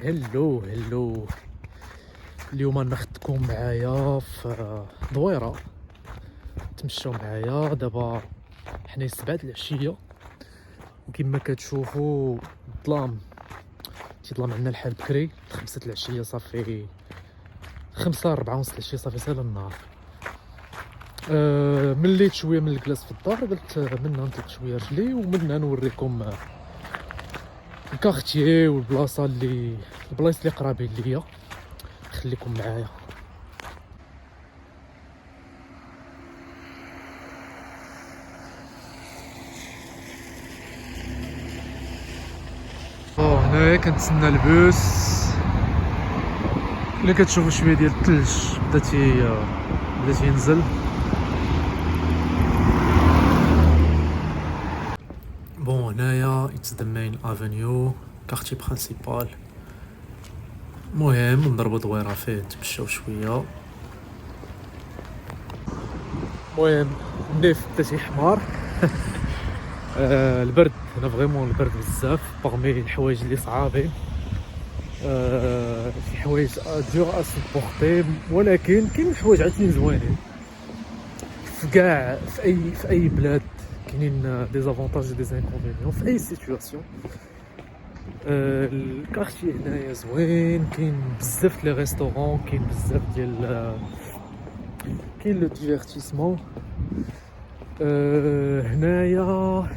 هلو. اليوم ناخدكم معايا في دويرة. تمشوا معايا دابا حنا 7 العشية، وكما كتشوفوا الظلام تيظلم عندنا الحال بكري. 5 العشية صافي 4 ونص العشية صافي سالا النهار. مليت شويه من الجلاس في الدار، قلت منها نطلق شويه رجلي ومنها نوريكم الكارتيي والبلاصه البلايص اللي قرابين ليا. خليكم معايا. هنايا كنتسنى البوس اللي كتشوفوا شويه ديال الثلج بدا تينزل. هنايا اتس ذا مين افينيو كارتي برينسيبال. المهم نضربوا دويره فيه نتمشاو شويه. المهم النيف بدا تيحمار. البرد هنا فريمون البرد بزاف باغمي الحوايج اللي صعابين. شي حوايج دور اسوبورتي، ولكن كاين حوايج عاوتاني زوينين. في اي بلاد كاينين دي زافونتاج و دي انكونفينيون في اي سيتوياسيون. الكارتي هنايا زوين، كاين بزاف لي ريستورون، كاين بزاف ديال كاين لو ديفيرتيسمون. هنايا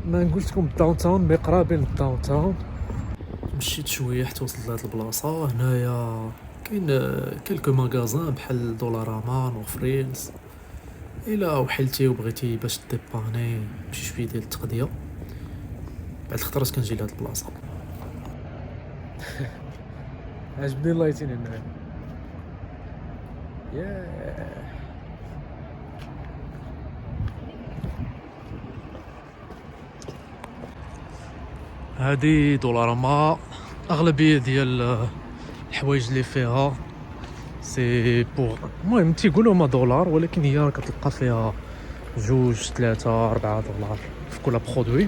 ما نقولش لكم الداون تاون مي قرابين للداون تاون. مشيت شويه حتى وصلت لهاد البلاصه. هنايا كاين كلكو ماغازان بحال دولاراما، نور فريلز. الا وحلتي وبغيتي باش ديباني بشي شويه ديال التقضيه، بعد الخطرات كنجي لهاد البلاصه. عجبني اللايتين هنايا. هادي دولاراما. اغلبيه ديال الحوايج اللي فيها سي بور، المهم تيقولوا ما دولار، ولكن هي كتلقى فيها 2 3 4 دولار في كل برودوي.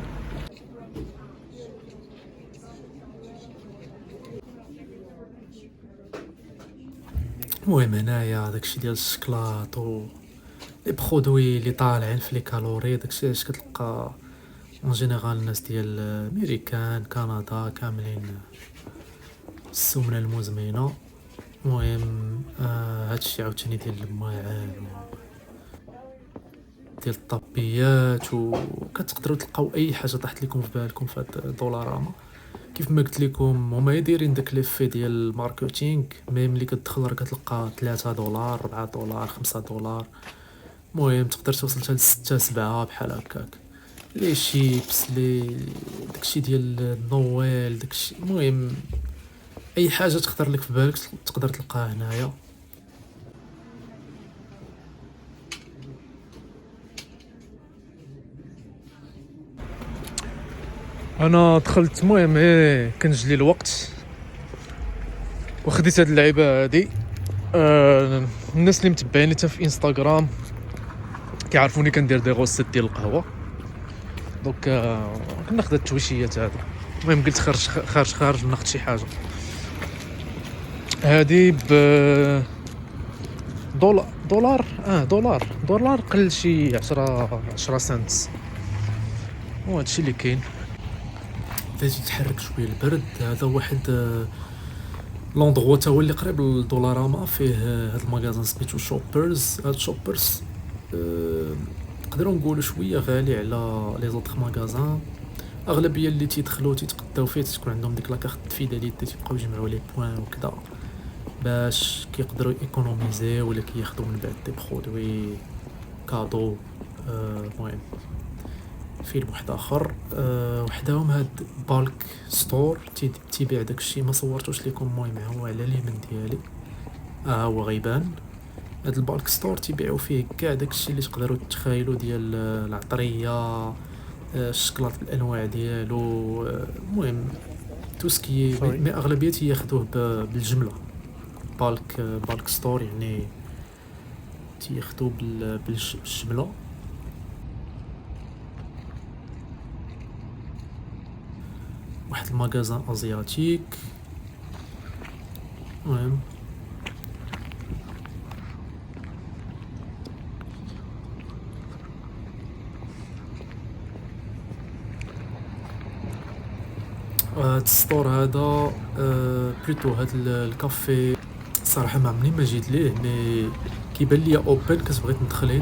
المهم هنايا داكشي ديال الشكلاط و لي برودوي اللي طالعين في لي كالوري، داكشي علاش كتلقى اون جينيرال الناس ديال امريكان كندا كاملين السمنه المزمنه. المهم هادشي عاوتاني ديال الماعن ديال الطبيات، وكتقدروا تلقاو اي حاجه طاحت لكم في بالكم في هاد دولاراما. كيف ما قلت لكم هما يديرين داك ليفي ديال الماركتينغ، ملي كتدخل راه كتلقى 3 دولار 4 دولار 5 دولار. المهم تقدر توصل حتى 6 7 بحال هكاك. لي شيبس داكشي ديال النويل داكشي، المهم اي حاجه تخطر لك في بالك تقدر تلقاها هنايا. انا دخلت، المهم كنجلي الوقت وخديت هاد اللعيبه هادي. الناس اللي متبعيني حتى في انستغرام كيعرفوني كندير دي غوسيت ديال القهوه. دونك كناخد التويشيات هادو. المهم قلت خارج ناخد شي حاجه. هادي ب دولار قل شي 10 سنت. وهادشي اللي كاين. بدات يتحرك شويه البرد. هذا واحد لوندغوا تا هو اللي قريب للدولاراما، فيه هاد المغازان سميتو شوبرز. هاد شوبرز نقدروا نقولوا شويه غالي على لي زوطخ مغازان. اغلبيه اللي تيدخلوا تيتقداو فيه تكون عندهم ديك لاكارت فيداليتي، تيبقاو يجمعوا لي بوين وكذا باش كيقدروا ايكونوميزي ولا كياخذوا من بعد دي برودوي كادو. المهم فيلم واحد اخر وحداهم هاد بالك ستور تيبيع داكشي ما صورتوش لكم. المهم هو على اليمين ديالي هو غيبان. هاد البالك ستور تيبيعوا فيه كاع داكشي اللي تقدروا تتخيلوا ديال العطريه، الشكلاط بالانواع ديالو. المهم توسكي مي اغلبيه ياخذوه بالجمله. بالك ستور يعني تياخذوه بالجمله. واحد المغازان ازياتيك. المهم هاد السطور هذا بلوتو هاد الكافي صراحه ما عمرني ما جيت ليه، مي كيبان ليا اوبن. كتبغيت ندخل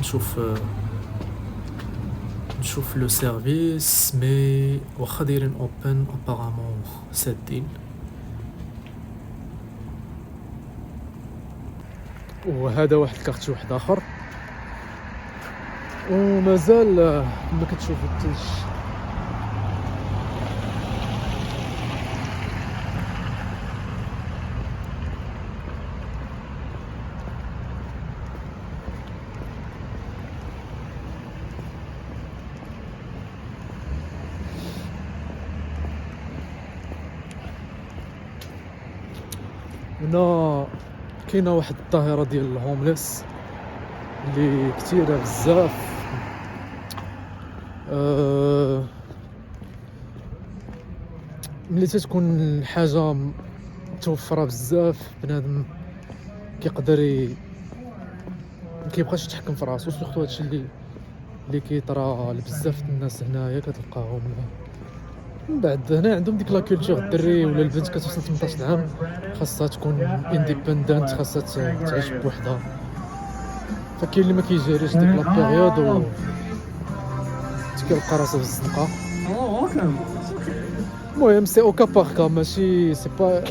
نشوف لو سيرفيس، مي واخا دايرين اوبن ابارامون سادين. وهذا واحد الكارتي واحد اخر، ومازال كما كتشوفوا الثلج. هنا كاينه واحد الظاهره ديال الهومليس اللي كثيره بزاف. ملي تتكون حاجه متوفره بزاف بنادم كيقدر مكيبقاش يتحكم في راسو. سورتو هادشي اللي كيطرا لبزاف الناس هنايا كتلقاهم من بعد هنا عندهم ديك لا كولتور. الدري ولا البنت كتوصل 18 عام خاصها تكون انديبندنت، خاصها تعيش بوحدها. فكاين اللي ما كيجيريش ديك لا بيريود و كيلقى راسو في الزنقه. المهم سي اوكا باغ كا، ماشي سي با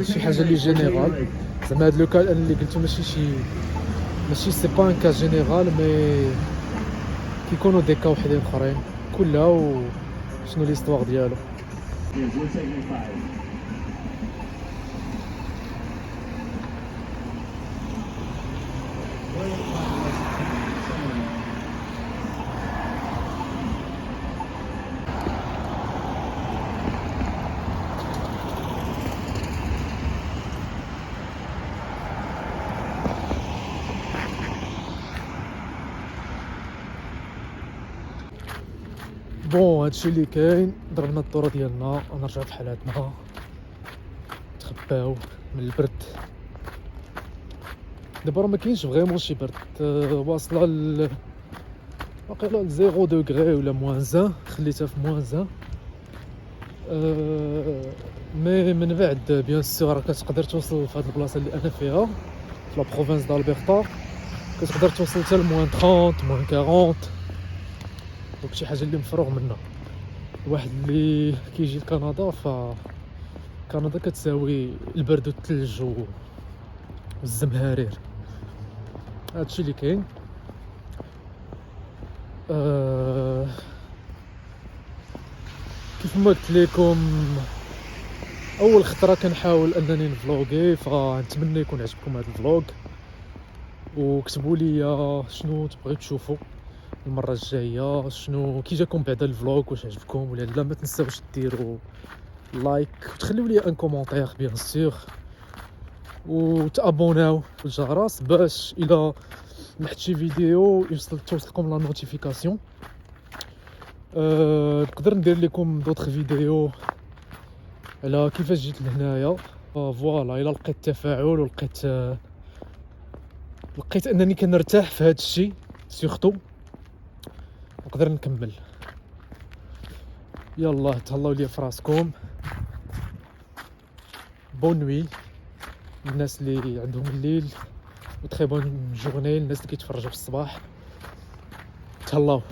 شي حاجه اللي جينيرال. زعما هاد لو كا اللي قلتو ماشي سي با ان كا جينيرال، مي كيكونوا دي كا وحدين اخرين كلها وشنو ليستوار ديالو. بون هادشي اللي كاين. ضربنا الدوره ديالنا ونرجعو بحالاتنا نتخباو من البرد. دابا راه ما كاينش فريمون شي برد، واصله واقيلا 0 دوغري ولا موان 1. خليتها في موان 1. مي من بعد بيان سور راه كتقدر توصل في هاد البلاصه اللي انا فيها في لا بروفينس دالبرتا، كتقدر توصل حتى لموان 30 موان 40. دونك شي حاجه اللي مفروغ منها. الواحد اللي كيجي لكندا، ف كندا كتساوي البرد والثلج والزمهرير. هادشي اللي كاين. كيف ما قلت لكم اول خطره كنحاول انني نفلوغي، فنتمنى يكون عجبكم هذا الفلوغ، وكتبوا لي شنو تبغيو تشوفوا المره الجايه، شنو كي جاكم بعد الفلوغ، واش عجبكم ولا لا. ما تنساوش ديروا لايك وتخليوا لي ان كومونتير بيان سور، وتابوناو بالجرس باش الا لحت شي فيديو توصلكم لا نوتيفيكاسيون. نقدر ندير لكم دوطخ فيديو على كيفاش جيت لهنايا. فوالا الا لقيت تفاعل ولقيت انني كنرتاح في هذا الشيء سورتو نقدر نكمل. يلا تهلاو ليا في راسكم. بون نوي الناس اللي عندهم الليل، و تري بون جورني الناس اللي كيتفرجوا في الصباح. تهلاو.